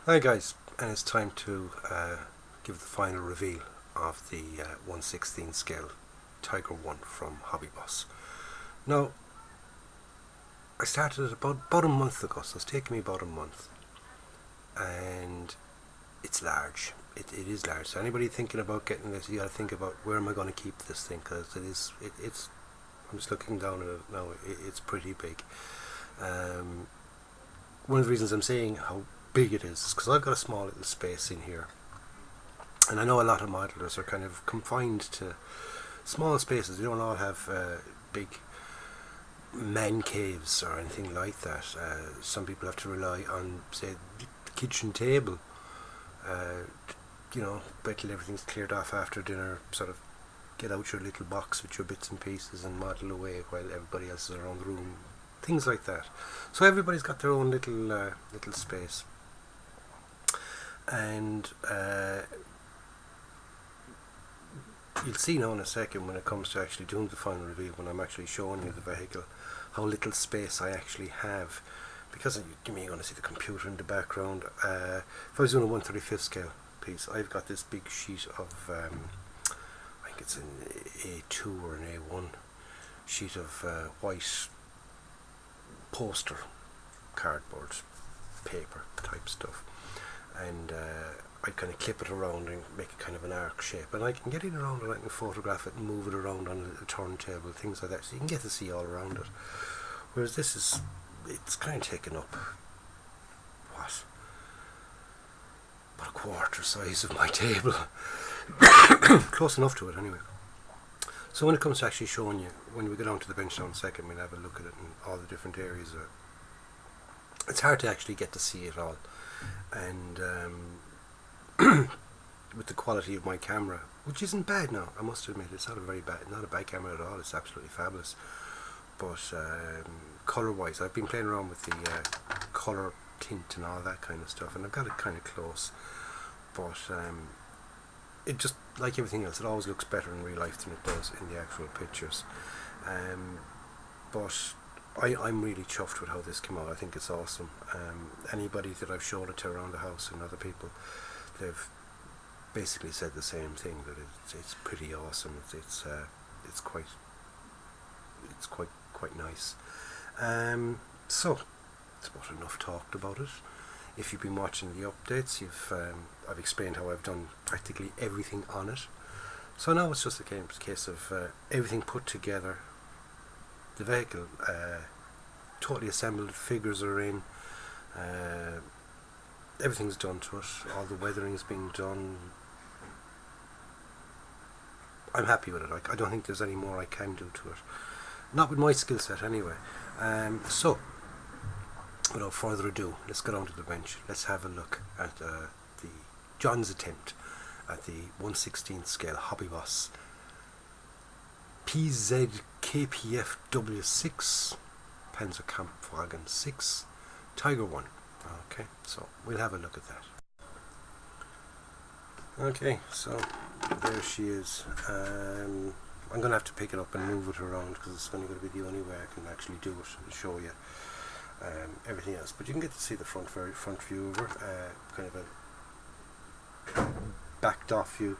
Hi guys, and it's time to give the final reveal of the 1/16 scale Tiger 1 from Hobby Boss. Now, I started it about a month ago, so it's taken me about a month, and it's large. It is large. So anybody thinking about getting this, you got to think about where am I going to keep this thing, because it's. I'm just looking down at it now. It's pretty big. Um, One of the reasons I'm saying how big it is because I've got a small little space in here. And I know a lot of modelers are kind of confined to small spaces. They don't all have big man caves or anything like that. Some people have to rely on, say, the kitchen table. Uh, wait till everything's cleared off after dinner, sort of get out your little box with your bits and pieces and model away while everybody else is around the room. Things like that. So everybody's got their own little space. And you'll see now in a second when it comes to actually doing the final reveal, when I'm actually showing you the vehicle, how little space I actually have. Because you're going to see the computer in the background. If I was doing a 1/35 scale piece, I've got this big sheet of, I think it's an A2 or an A1 sheet of white poster cardboard paper type stuff, and I kind of clip it around and make it kind of an arc shape, and I can get it around and I can photograph it and move it around on a turntable, things like that, so you can get to see all around it. Whereas it's kind of taken up what, about a quarter size of my table. Close enough to it anyway. So when it comes to actually showing you, when we go down to the bench now in a second, we'll have a look at it and all the different areas of it. It's hard to actually get to see it all, and with the quality of my camera, which isn't bad now, I must admit, it's not a bad camera at all. It's absolutely fabulous. But colour-wise, I've been playing around with the colour tint and all that kind of stuff, and I've got it kind of close. But it just, like everything else, it always looks better in real life than it does in the actual pictures. But I'm really chuffed with how this came out. I think it's awesome. Anybody that I've showed it to around the house and other people, they've basically said the same thing, that it's pretty awesome. It's quite nice. So it's about enough talked about it. If you've been watching the updates, I've explained how I've done practically everything on it. So now it's just a case of everything put together. The vehicle totally assembled, figures are in, everything's done to it, all the weathering's been done. I'm happy with it. I don't think there's any more I can do to it. Not with my skill set anyway. So, without further ado, let's go down to the bench. Let's have a look at John's attempt at the 1/16 scale Hobby Boss Pz.Kpfw.VI Pz.Kpfw.VI Tiger 1. Okay, so we'll have a look at that. Okay, so there she is. I'm going to have to pick it up and move it around because it's only going to be the only way I can actually do it and show you everything else. But you can get to see the front view of her, kind of a backed off view,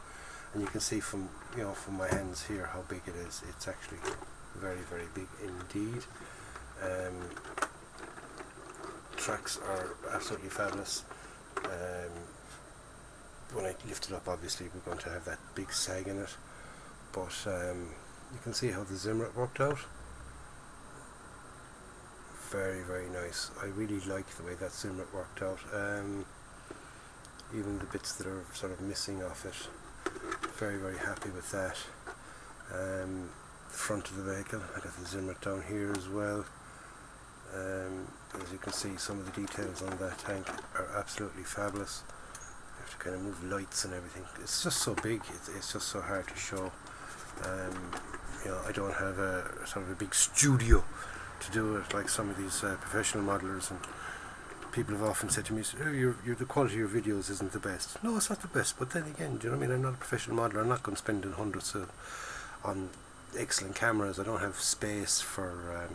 and you can see from my hands here how big it is. It's actually very, very big indeed. Tracks are absolutely fabulous. When I lift it up, obviously we're going to have that big sag in it, but you can see how the Zimrit worked out. Very, very nice. I really like the way that Zimrit worked out. Even the bits that are sort of missing off it, very, very happy with that. The front of the vehicle, I got the Zimrit down here as well. As you can see, some of the details on that tank are absolutely fabulous. I have to kind of move lights and everything. It's just so big, it's just so hard to show. I don't have a sort of a big studio to do it like some of these professional modelers, and people have often said to me, oh, the quality of your videos isn't the best. No, it's not the best, but then again, do you know what I mean? I'm not a professional modeler. I'm not going to spend hundreds on excellent cameras. I don't have space for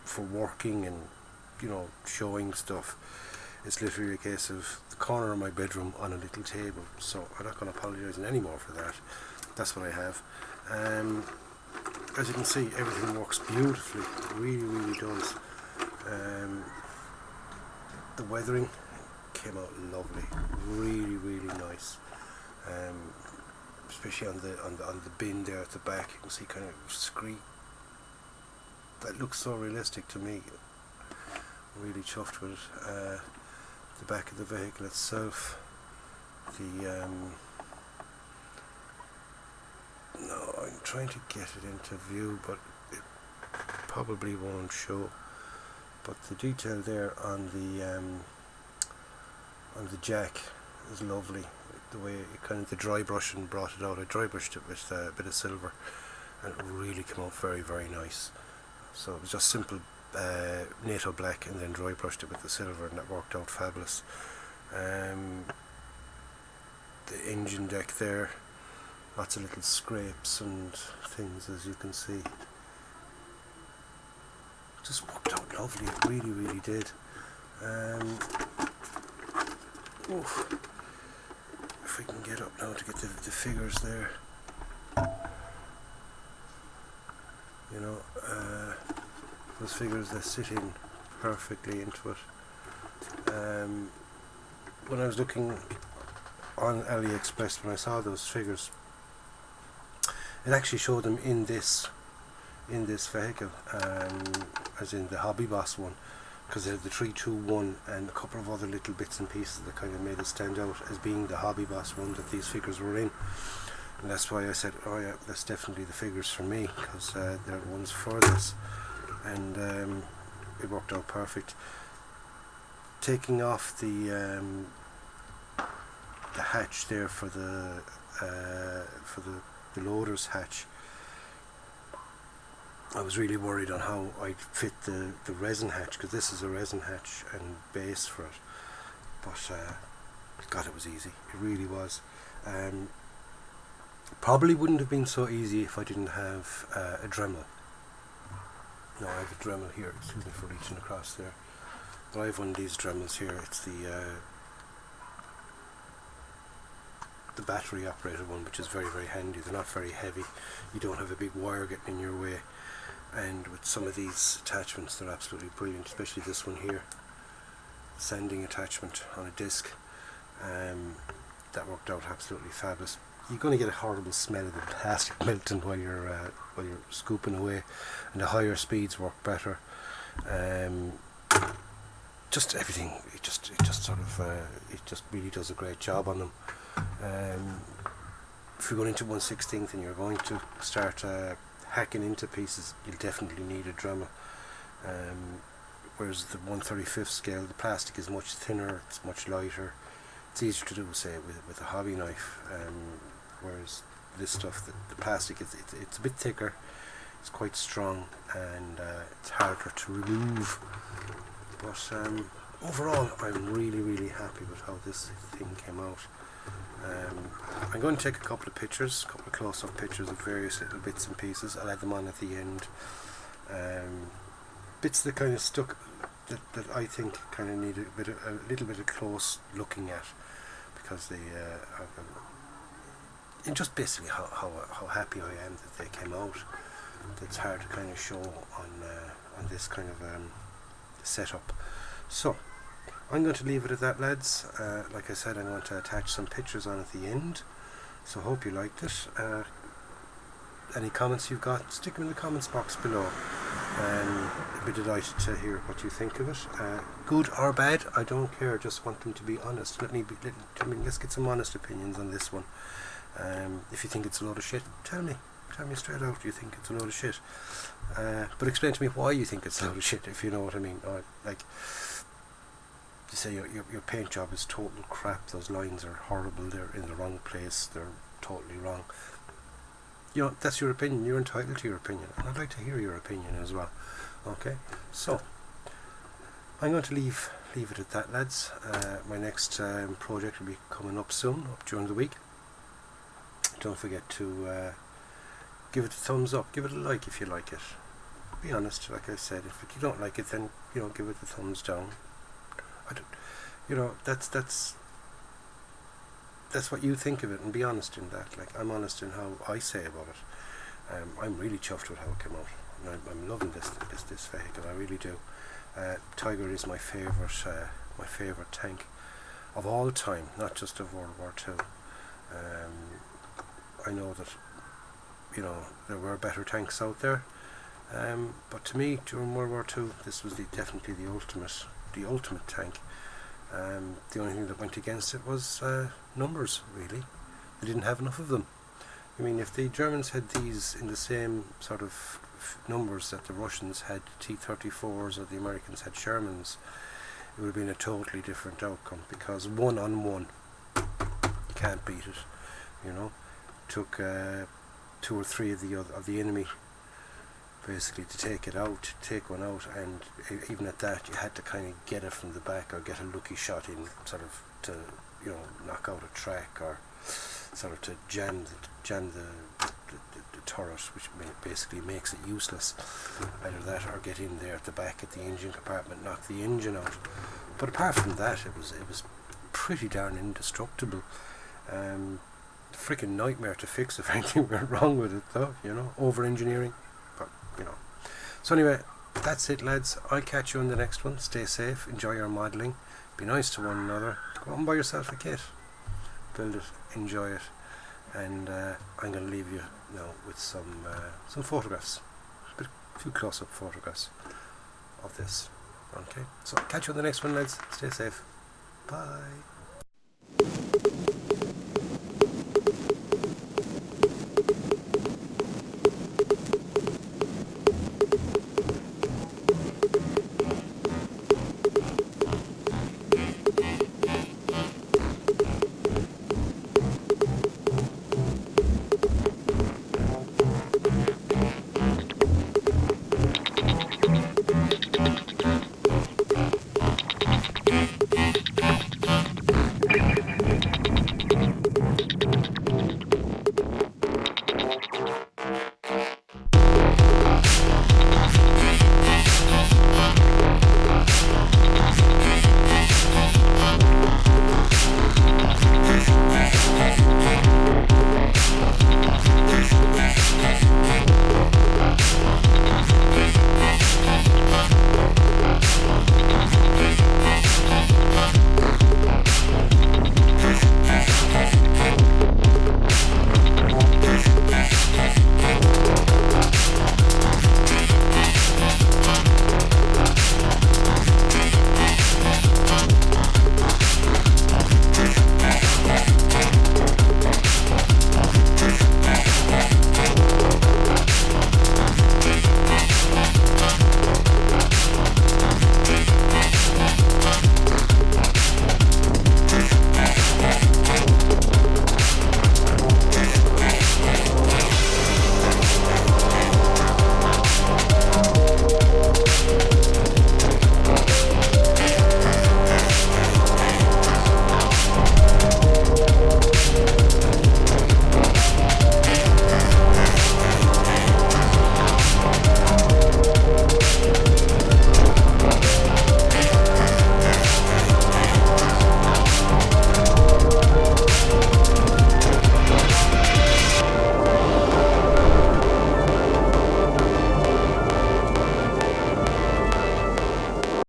for working and showing stuff. It's literally a case of the corner of my bedroom on a little table, so I'm not going to apologise anymore for that. That's what I have. As you can see, everything works beautifully. It really, really does. The weathering came out lovely, really, really nice. Especially on the bin there at the back, you can see kind of scree. That looks so realistic to me. I'm really chuffed with it. The back of the vehicle itself. No, I'm trying to get it into view, but it probably won't show. But the detail there on the jack is lovely. The way it kind of the dry brushing brought it out. I dry brushed it with a bit of silver, and it really came out very, very nice. So it was just simple NATO black, and then dry brushed it with the silver, and that worked out fabulous. The engine deck there, lots of little scrapes and things, as you can see. Just worked out lovely, it really, really did. If we can get up now to get the figures there. Those figures, they're sitting perfectly into it. When I was looking on AliExpress, when I saw those figures, it actually showed them in this vehicle, as in the Hobby Boss one, because they had the 321 and a couple of other little bits and pieces that kind of made it stand out as being the Hobby Boss one that these figures were in. And that's why I said, oh yeah, that's definitely the figures for me, because they're the ones for this. And it worked out perfect. Taking off the hatch there for the loader's hatch, I was really worried on how I'd fit the resin hatch, because this is a resin hatch and base for it. But God, it was easy. It really was. Probably wouldn't have been so easy if I didn't have a Dremel. No, I have a Dremel here. Excuse me for reaching across there. But I have one of these Dremels here. It's the battery operated one, which is very, very handy. They're not very heavy. You don't have a big wire getting in your way. And with some of these attachments, they're absolutely brilliant, especially this one here, sanding attachment on a disc. That worked out absolutely fabulous. You're going to get a horrible smell of the plastic melting while you're scooping away, and the higher speeds work better. Just everything, it just really does a great job on them. If you're going into 1/16 and you're going to start hacking into pieces, you'll definitely need a Dremel. Whereas the 1/35 scale, the plastic is much thinner, it's much lighter. It's easier to do, say, with a hobby knife. Whereas this stuff, the plastic, it's a bit thicker, it's quite strong, and it's harder to remove. But overall, I'm really, really happy with how this thing came out. I'm going to take a couple of pictures, a couple of close-up pictures of various little bits and pieces. I'll add them on at the end. Bits that kind of stuck, that I think kind of need a little bit of close looking at, because they and just basically how happy I am that they came out. That's hard to kind of show on this kind of setup. So I'm going to leave it at that, lads. Like I said, I'm going to attach some pictures on at the end, so I hope you liked it. Any comments you've got, stick them in the comments box below, and I'd be delighted to hear what you think of it. Good or bad, I don't care, just want them to be honest. Let's get some honest opinions on this one. If you think it's a load of shit, tell me straight out you think it's a load of shit. But explain to me why you think it's a load of shit, if you know what I mean. Or, like, you say your paint job is total crap, those lines are horrible, they're in the wrong place, they're totally wrong. You know, that's your opinion, you're entitled to your opinion, and I'd like to hear your opinion as well. Okay, so I'm going to leave it at that, lads. My next project will be coming up soon, up during the week. Don't forget to give it a thumbs up, give it a like if you like it. be honest. Like I said, if you don't like it, then give it the thumbs down. I don't, that's what you think of it, and be honest in that. Like, I'm honest in how I say about it. I'm really chuffed with how it came out, and I'm loving this vehicle. I really do. Tiger is my favourite tank of all time, not just of World War II. I know that there were better tanks out there, but to me, during World War II, this was definitely the ultimate tank. The only thing that went against it was numbers, really. They didn't have enough of them. I mean, if the Germans had these in the same sort of numbers that the Russians had T-34s or the Americans had Shermans, it would have been a totally different outcome, because 1-on-1, you can't beat it. Took 2 or 3 of the enemy basically to take one out, and even at that, you had to kind of get it from the back or get a lucky shot in, sort of to knock out a track, or sort of to jam the turret, which basically makes it useless. Either that or get in there at the back at the engine compartment, knock the engine out. But apart from that, it was pretty darn indestructible. Freaking nightmare to fix if anything went wrong with it, though. Over engineering. But so anyway, that's it, lads. I'll catch you on the next one. Stay safe, enjoy your modelling, be nice to one another, go out and buy yourself a kit, build it, enjoy it, and I'm going to leave you now with some photographs, a few close-up photographs of this. Okay, so catch you on the next one, lads. Stay safe. Bye.